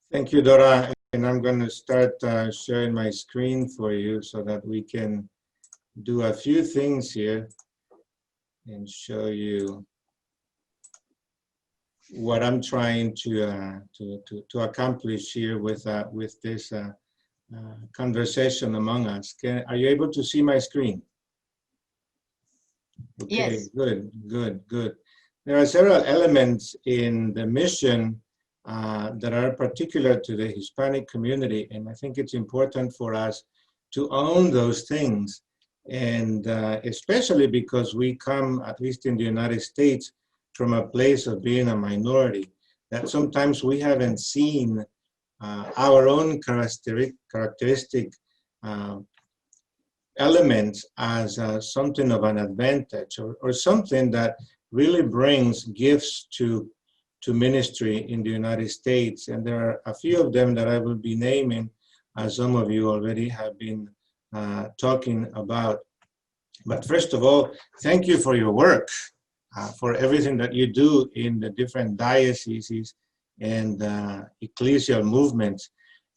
Thank you, Dora. And I'm going to start sharing my screen for you so that we can do a few things here and show you what I'm trying to accomplish here with this conversation among us. Are you able to see my screen? Okay, yes. Good. There are several elements in the mission that are particular to the Hispanic community, and I think it's important for us to own those things, and especially because we come, at least in the United States, from a place of being a minority, that sometimes we haven't seen our own characteristic elements as something of an advantage or something that really brings gifts to ministry in the United States. And there are a few of them that I will be naming, as some of you already have been talking about. But first of all, thank you for your work, for everything that you do in the different dioceses and ecclesial movements,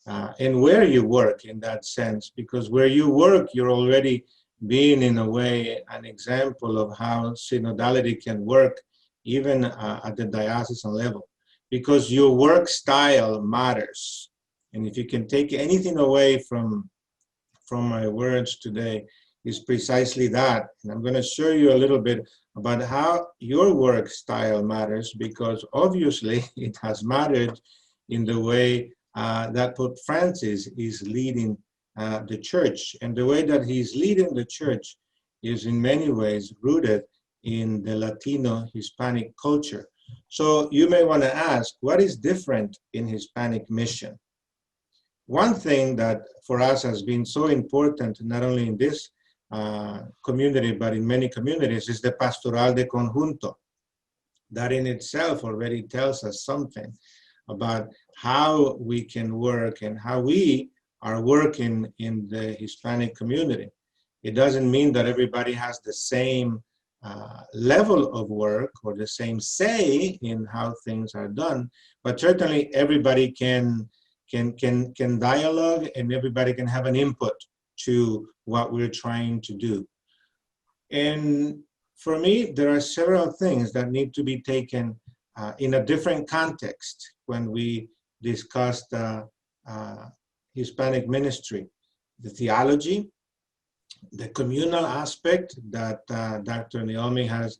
and where you work in that sense, because where you work, you're already being, in a way, an example of how synodality can work even at the diocesan level, because your work style matters. And if you can take anything away from my words today, is precisely that. And I'm going to show you a little bit about how your work style matters, because obviously it has mattered in the way that Pope Francis is leading the church. And the way that he's leading the church is in many ways rooted in the Latino Hispanic culture. So you may want to ask, what is different in Hispanic mission? One thing that for us has been so important, not only in this community, but in many communities, is the pastoral de conjunto. That in itself already tells us something about how we can work and how we are working in the Hispanic community. It doesn't mean that everybody has the same level of work or the same say in how things are done, but certainly everybody can dialogue and everybody can have an input to what we're trying to do. And for me, there are several things that need to be taken in a different context when we discuss the Hispanic ministry. The theology, the communal aspect that Dr. Naomi has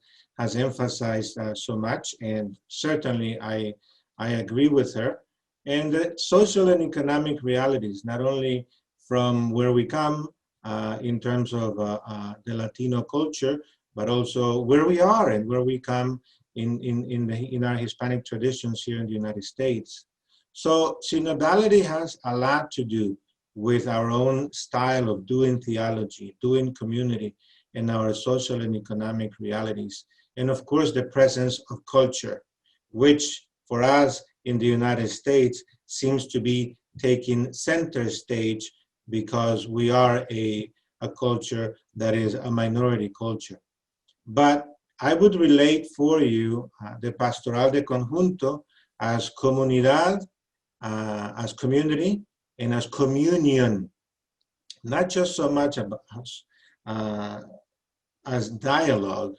emphasized so much, and certainly I agree with her, and the social and economic realities, not only from where we come in terms of the Latino culture, but also where we are and where we come in our Hispanic traditions here in the United States. So synodality has a lot to do with our own style of doing theology, doing community, and our social and economic realities. And of course, the presence of culture, which for us in the United States seems to be taking center stage because we are a culture that is a minority culture. But I would relate for you the pastoral de conjunto as comunidad, as community, and as communion, not just so much about as dialogue,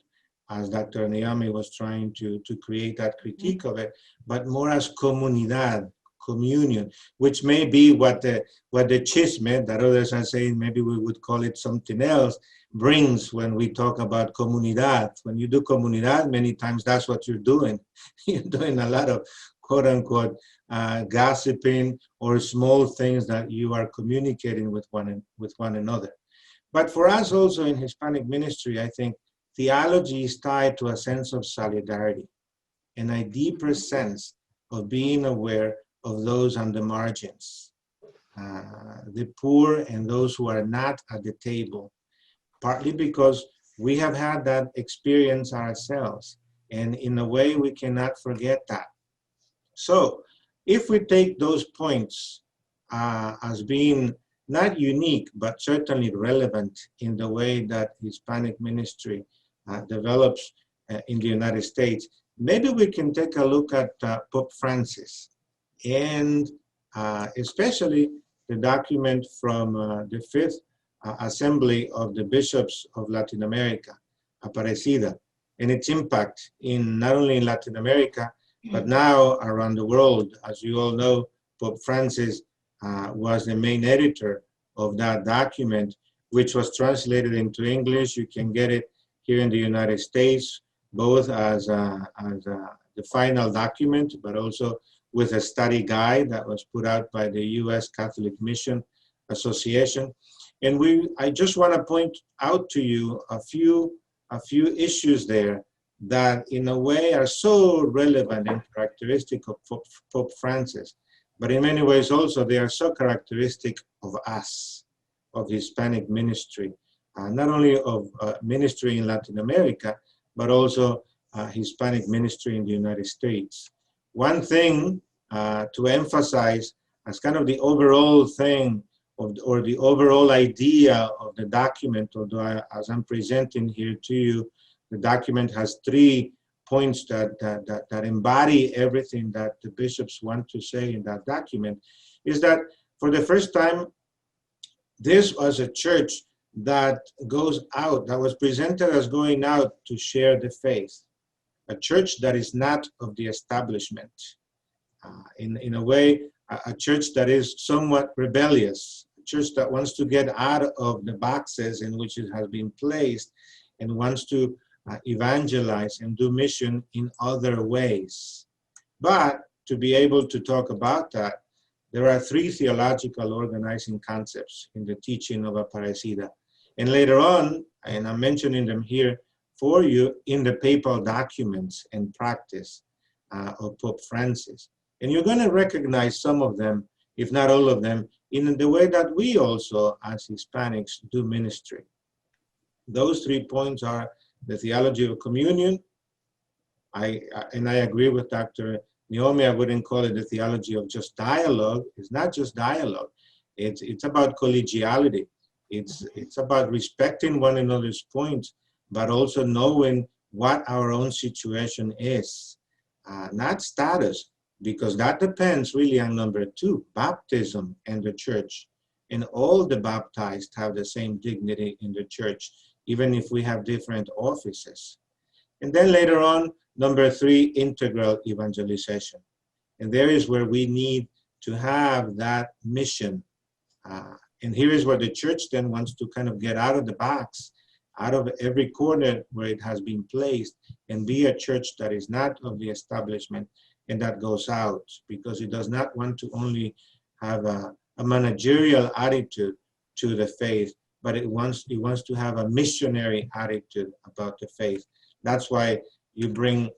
as Dr. Naomi was trying to create that critique of it, but more as comunidad, communion, which may be what the chisme that others are saying, maybe we would call it something else, brings when we talk about comunidad. When you do comunidad, many times that's what you're doing. You're doing a lot of quote unquote gossiping or small things that you are communicating with one another. But for us also in Hispanic ministry, I think theology is tied to a sense of solidarity and a deeper sense of being aware of those on the margins, the poor and those who are not at the table, partly because we have had that experience ourselves. And in a way, we cannot forget that. So if we take those points as being not unique, but certainly relevant in the way that Hispanic ministry develops in the United States, maybe we can take a look at Pope Francis and especially the document from the Fifth Assembly of the Bishops of Latin America, Aparecida, and its impact in not only in Latin America, but now around the world. As you all know, Pope Francis was the main editor of that document, which was translated into English. You can get it here in the United States, both as the final document, but also with a study guide that was put out by the U.S. Catholic Mission Association. And I just want to point out to you a few issues there that in a way are so relevant and characteristic of Pope Francis, but in many ways also they are so characteristic of us, of Hispanic ministry, not only of ministry in Latin America, but also Hispanic ministry in the United States. One thing to emphasize as kind of the overall thing or the overall idea of the document, although as I'm presenting here to you, the document has 3 points that embody everything that the bishops want to say in that document, is that for the first time, this was a church that goes out, that was presented as going out to share the faith, a church that is not of the establishment. In a way, a church that is somewhat rebellious, a church that wants to get out of the boxes in which it has been placed and wants to evangelize and do mission in other ways. But to be able to talk about that, there are 3 theological organizing concepts in the teaching of Aparecida. And later on, and I'm mentioning them here for you, in the papal documents and practice of Pope Francis. And you're going to recognize some of them, if not all of them, in the way that we also, as Hispanics, do ministry. Those 3 points are the theology of communion. And I agree with Dr. Naomi, I wouldn't call it the theology of just dialogue. It's not just dialogue. It's about collegiality. It's about respecting one another's points, but also knowing what our own situation is. Not status, because that depends really on number 2, baptism and the church. And all the baptized have the same dignity in the church, even if we have different offices. And then later on, number 3, integral evangelization. And there is where we need to have that mission. And here is where the church then wants to kind of get out of the box, out of every corner where it has been placed, and be a church that is not of the establishment and that goes out, because it does not want to only have a managerial attitude to the faith, but it wants to have a missionary attitude about the faith. That's why you bring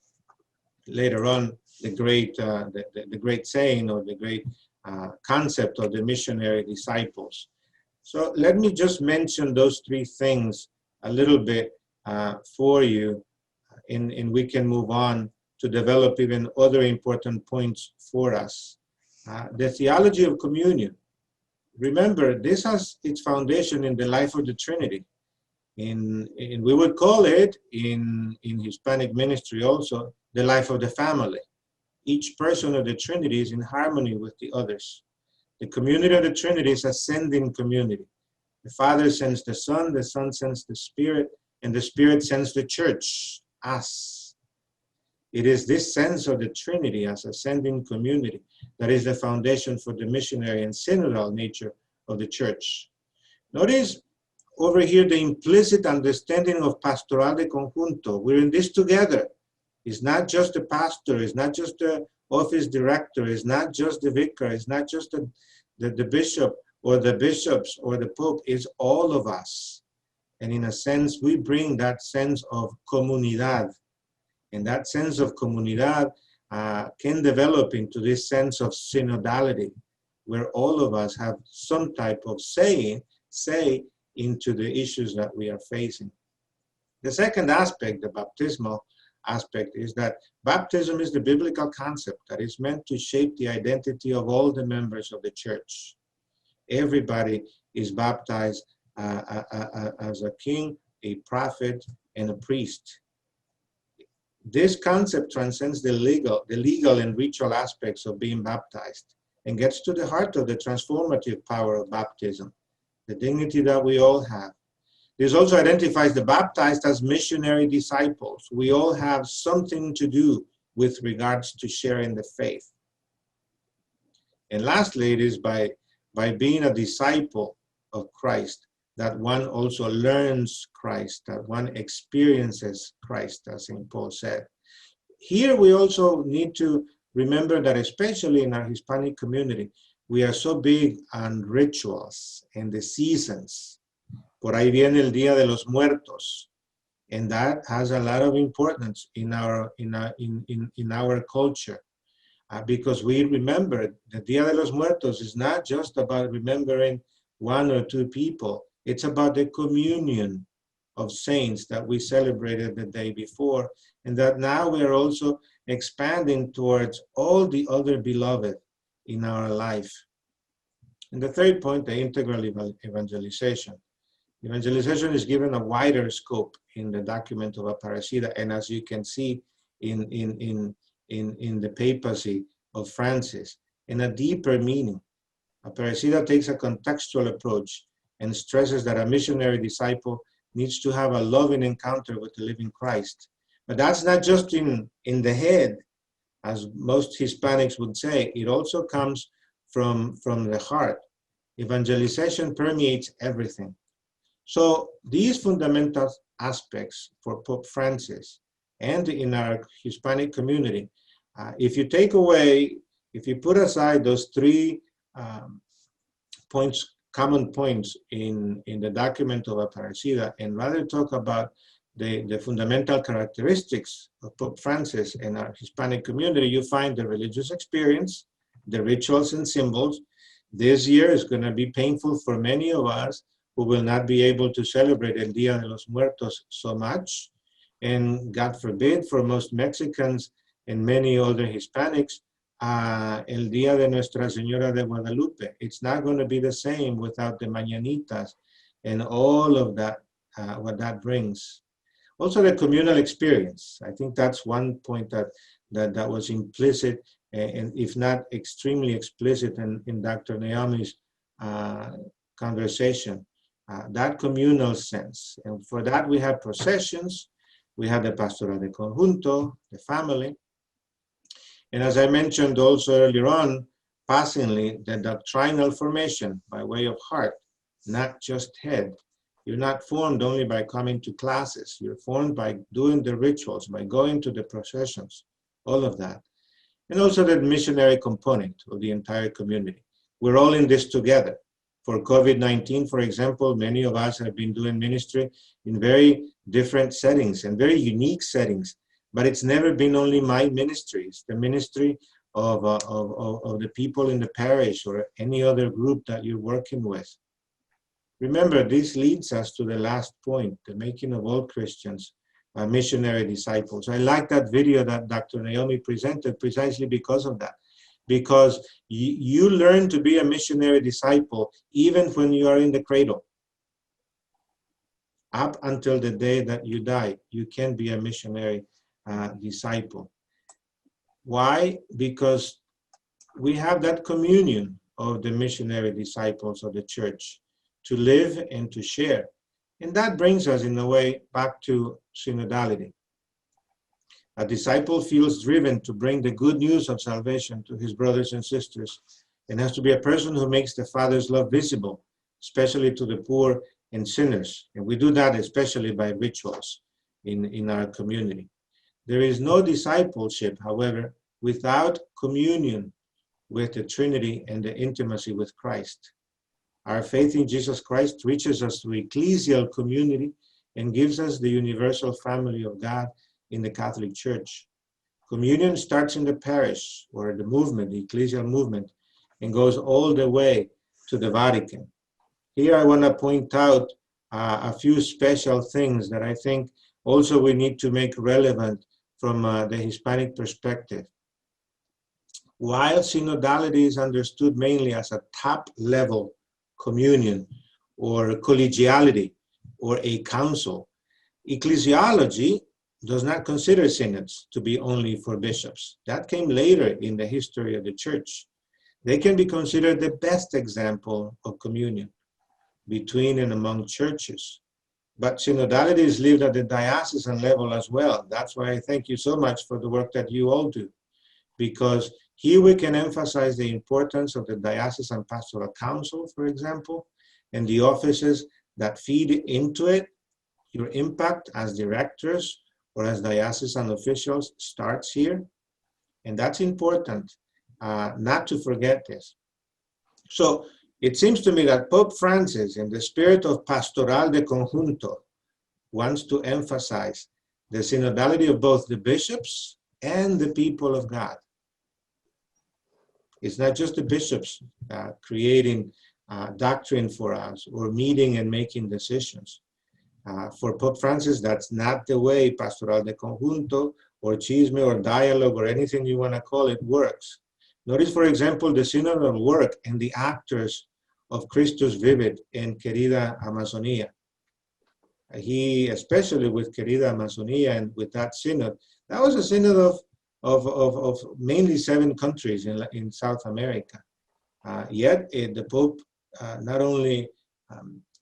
later on the great saying, or the great concept of the missionary disciples. So let me just mention those 3 things a little bit for you, and we can move on to develop even other important points for us. The theology of communion. Remember, this has its foundation in the life of the Trinity. And we would call it, in Hispanic ministry also, the life of the family. Each person of the Trinity is in harmony with the others. The community of the Trinity is a sending community. The Father sends the Son sends the Spirit, and the Spirit sends the church, us. It is this sense of the Trinity as a sending community that is the foundation for the missionary and synodal nature of the church. Notice over here the implicit understanding of pastoral de conjunto. We're in this together. It's not just the pastor, it's not just the office director, it's not just the vicar, it's not just the bishop or the bishops or the pope, it's all of us. And in a sense, we bring that sense of comunidad. And that sense of comunidad can develop into this sense of synodality, where all of us have some type of say into the issues that we are facing. The second aspect, the baptismal aspect, is that baptism is the biblical concept that is meant to shape the identity of all the members of the church. Everybody is baptized as a king, a prophet, and a priest. This concept transcends the legal and ritual aspects of being baptized. and gets to the heart of the transformative power of baptism, the dignity that we all have. This also identifies the baptized as missionary disciples. We all have something to do with regards to sharing the faith. And lastly, it is by being a disciple of Christ that one also learns Christ, that one experiences Christ, as St. Paul said. Here we also need to remember that especially in our Hispanic community, we are so big on rituals and the seasons. Por ahí viene el Día de los Muertos, and that has a lot of importance in our culture, because we remember the Día de los Muertos is not just about remembering one or two people. It's about the communion of saints that we celebrated the day before, and that now we are also expanding towards all the other beloved in our life. And the third point, the integral evangelization. Evangelization is given a wider scope in the document of Aparecida, and as you can see in the papacy of Francis, in a deeper meaning. Aparecida takes a contextual approach and stresses that a missionary disciple needs to have a loving encounter with the living Christ. But that's not just in the head, as most Hispanics would say. It also comes from the heart. Evangelization permeates everything. So these fundamental aspects for Pope Francis and in our Hispanic community, if you put aside those three common points in the document of Aparecida, and rather talk about the fundamental characteristics of Pope Francis and our Hispanic community, you find the religious experience, the rituals and symbols. This year is going to be painful for many of us who will not be able to celebrate El Día de los Muertos so much. And God forbid, for most Mexicans and many other Hispanics, El Día de Nuestra Señora de Guadalupe. It's not going to be the same without the mañanitas and all of that, what that brings. Also the communal experience. I think that's one point that was implicit, and if not extremely explicit in Dr. Naomi's conversation, that communal sense. And for that we have processions, we have the pastoral de conjunto, the family. And as I mentioned also earlier on, passingly, the doctrinal formation by way of heart, not just head. You're not formed only by coming to classes. You're formed by doing the rituals, by going to the processions, all of that. And also the missionary component of the entire community. We're all in this together. For COVID-19, for example, many of us have been doing ministry in very different settings and very unique settings. But it's never been only my ministry. It's the ministry of the people in the parish or any other group that you're working with. Remember, this leads us to the last point, the making of all Christians missionary disciples. I like that video that Dr. Naomi presented precisely because of that. Because you learn to be a missionary disciple even when you are in the cradle. Up until the day that you die, you can be a missionary disciple. Why? Because we have that communion of the missionary disciples of the church to live and to share. And that brings us in a way back to synodality. A disciple feels driven to bring the good news of salvation to his brothers and sisters, and has to be a person who makes the Father's love visible, especially to the poor and sinners. And we do that especially by rituals in our community. There is no discipleship, however, without communion with the Trinity and the intimacy with Christ. Our faith in Jesus Christ reaches us through ecclesial community and gives us the universal family of God in the Catholic Church. Communion starts in the parish or the movement, the ecclesial movement, and goes all the way to the Vatican. Here I want to point out a few special things that I think also we need to make relevant from the Hispanic perspective. While synodality is understood mainly as a top-level communion or collegiality or a council, ecclesiology does not consider synods to be only for bishops. That came later in the history of the church. They can be considered the best example of communion between and among churches. But synodality is lived at the diocesan level as well. That's why I thank you so much for the work that you all do, because here we can emphasize the importance of the diocesan pastoral council, for example, and the offices that feed into it. Your impact as directors or as diocesan officials starts here. And that's important, not to forget this. So it seems to me that Pope Francis, in the spirit of pastoral de conjunto, wants to emphasize the synodality of both the bishops and the people of God. It's not just the bishops creating doctrine for us or meeting and making decisions. For Pope Francis, that's not the way pastoral de conjunto or chisme or dialogue or anything you want to call it works. Notice, for example, the synodal work and the actors of Christus Vivit in Querida Amazonia. He, especially with Querida Amazonia and with that synod, that was a synod of mainly 7 countries in South America. Yet the Pope not only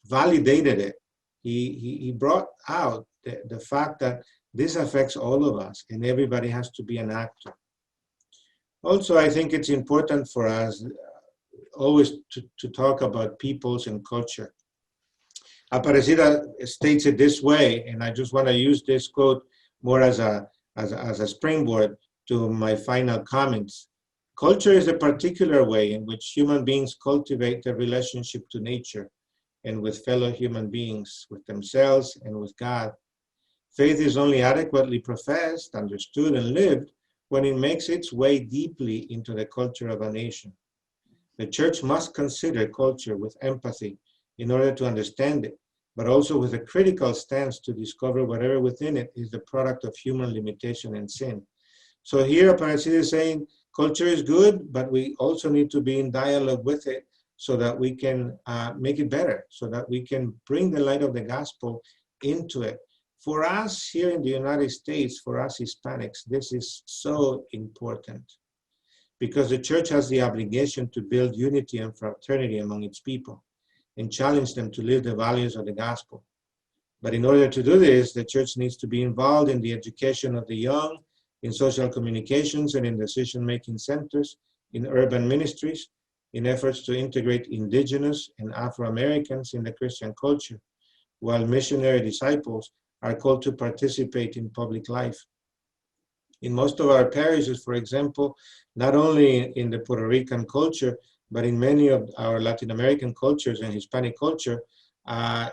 validated it, he brought out the fact that this affects all of us and everybody has to be an actor. Also, I think it's important for us always to talk about peoples and culture. Aparecida states it this way, and I just want to use this quote more as a springboard to my final comments. Culture is a particular way in which human beings cultivate their relationship to nature and with fellow human beings, with themselves and with God. Faith is only adequately professed, understood, and lived when it makes its way deeply into the culture of a nation. The church must consider culture with empathy in order to understand it, but also with a critical stance to discover whatever within it is the product of human limitation and sin. So here Aparecida is saying culture is good, but we also need to be in dialogue with it so that we can make it better, so that we can bring the light of the gospel into it. For us here in the United States, for us Hispanics, this is so important because the church has the obligation to build unity and fraternity among its people and challenge them to live the values of the gospel. But in order to do this, the church needs to be involved in the education of the young, in social communications and in decision-making centers, in urban ministries, in efforts to integrate indigenous and Afro-Americans in the Christian culture, while missionary disciples are called to participate in public life. In most of our parishes, for example, not only in the Puerto Rican culture, but in many of our Latin American cultures and Hispanic culture, El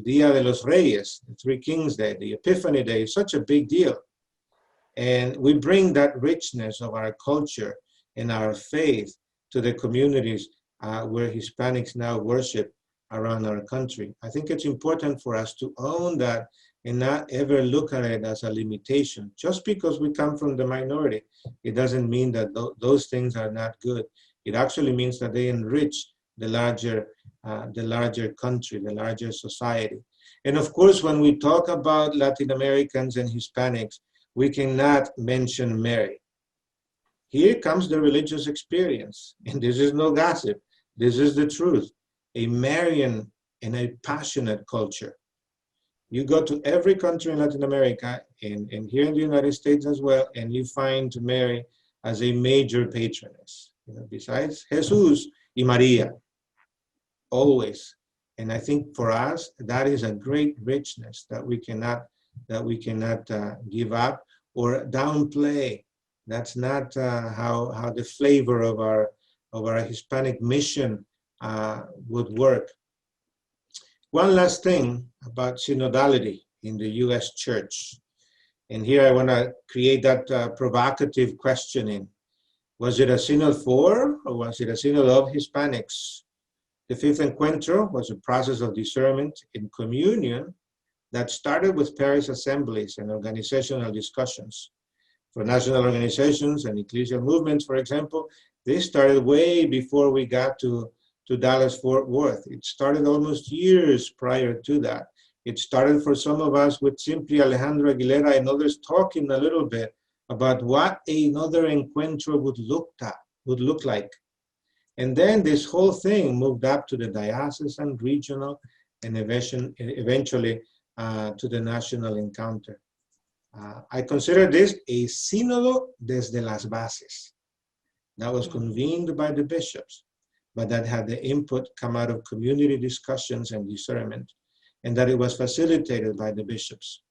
Día de los Reyes, the Three Kings Day, the Epiphany Day is such a big deal. And we bring that richness of our culture and our faith to the communities where Hispanics now worship around our country. I think it's important for us to own that and not ever look at it as a limitation. Just because we come from the minority, it doesn't mean that those things are not good. It actually means that they enrich the larger country, the larger society. And of course, when we talk about Latin Americans and Hispanics, we cannot mention Mary. Here comes the religious experience, and this is no gossip. This is the truth. A Marian and a passionate culture. You go to every country in Latin America and here in the United States as well, and you find Mary as a major patroness. Besides Jesus y Maria, always. And I think for us, that is a great richness that we cannot give up or downplay. That's not how the flavor of our Hispanic mission would work. One last thing about synodality in the U.S. church. And here I want to create that provocative questioning. Was it a synod for, or was it a synod of Hispanics? The fifth encuentro was a process of discernment in communion that started with parish assemblies and organizational discussions. For national organizations and ecclesial movements, for example, they started way before we got to Dallas-Fort Worth. It started almost years prior to that. It started for some of us with simply Alejandro Aguilera and others talking a little bit about what another encuentro would look like. And then this whole thing moved up to the diocesan, regional, and eventually to the national encounter. I consider this a sínodo desde las bases. That was convened by the bishops, but that had the input come out of community discussions and discernment, and that it was facilitated by the bishops.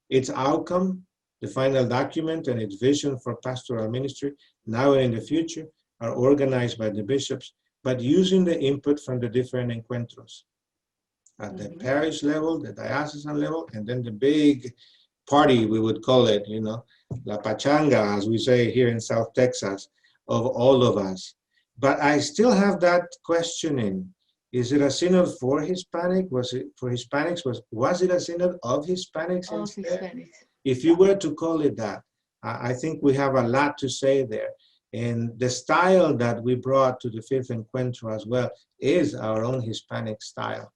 Its outcome, the final document and its vision for pastoral ministry, now and in the future, are organized by the bishops, but using the input from the different encuentros. At the parish level, the diocesan level, and then the big party, we would call it, you know, la pachanga, as we say here in South Texas, of all of us. But I still have that questioning. Is it a synod for Hispanic? Was it for Hispanics? Was it a synod of Hispanics instead? Hispanics. If you were to call it that, I think we have a lot to say there. And the style that we brought to the fifth encuentro as well is our own Hispanic style.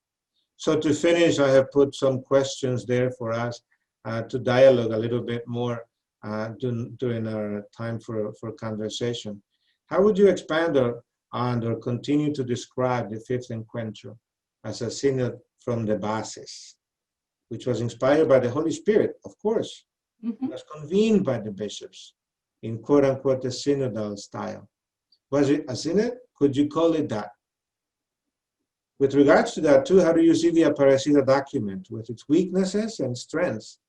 So to finish, I have put some questions there for us to dialogue a little bit more during our time for conversation. How would you expand on or continue to describe the fifth encuentro as a synod from the bases, which was inspired by the Holy Spirit, of course. It was convened by the bishops in quote-unquote the synodal style. Was it a synod? Could you call it that? With regards to that too, how do you see the Aparecida document with its weaknesses and strengths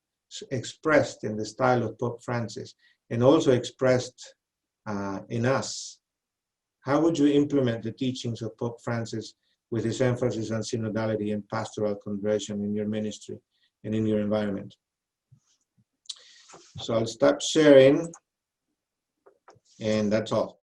expressed in the style of Pope Francis and also expressed in us? How would you implement the teachings of Pope Francis with his emphasis on synodality and pastoral conversion in your ministry and in your environment? So I'll stop sharing, and that's all.